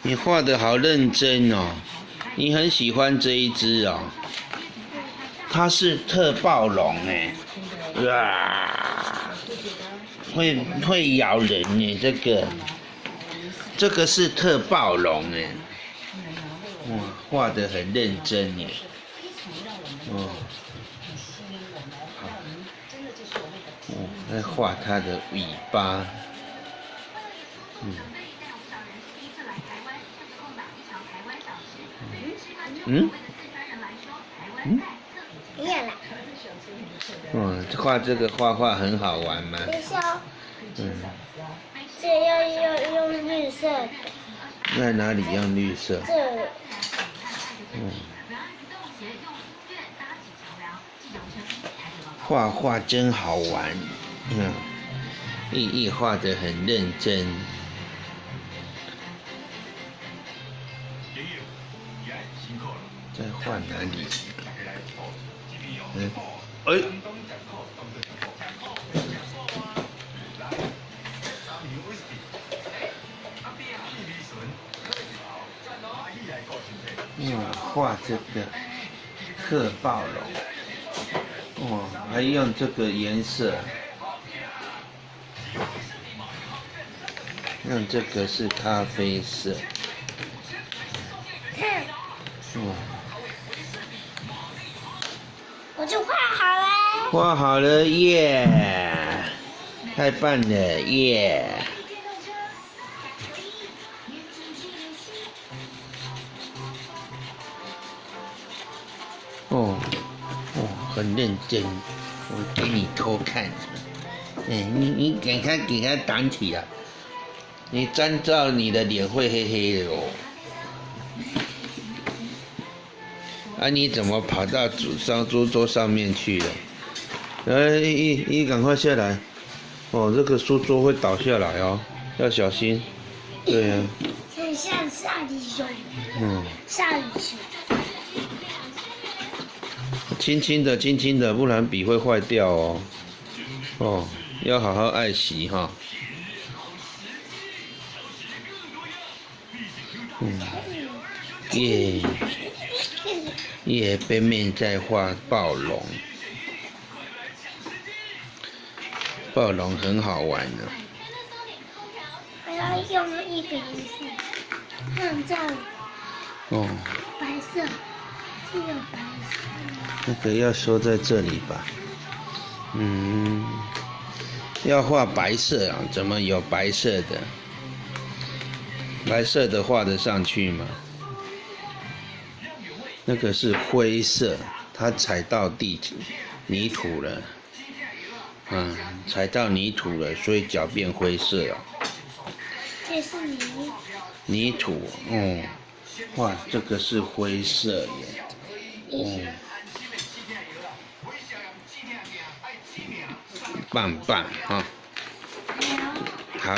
你画的好认真哦，你很喜欢这一只哦。它是特暴龙哎，哇，会咬人哎，这个是特暴龙哎，哇，画的很认真哎，哦，好，哦，在画它的尾巴，不要了。画这个画很好玩吗？等一下哦。这要用绿色的。在哪里用绿色？这。画真好玩，一画得很认真。在画哪里？画这个特暴龙，还用这个颜色，用这个是咖啡色，我就画好了。画好了耶！太棒了耶！很认真，我给你偷看。你给它挡起来，你沾到你的脸会黑黑的哦。你怎么跑到书桌上面去了？你赶快下来！这个书桌会倒下来哦，要小心。对呀。很像鲨鱼熊。鲨鱼熊。轻轻的，不然笔会坏掉哦。要好好爱惜哈。背面在画暴龙，暴龙很好玩的。我要用一个颜色，看这里。白色，这个白色。那个要收在这里吧。要画白色啊？怎么有白色的？白色的画得上去吗？那个是灰色，它踩到泥土了，踩到泥土了，所以脚变灰色了。这是泥土，哇，这个是灰色耶，棒哈。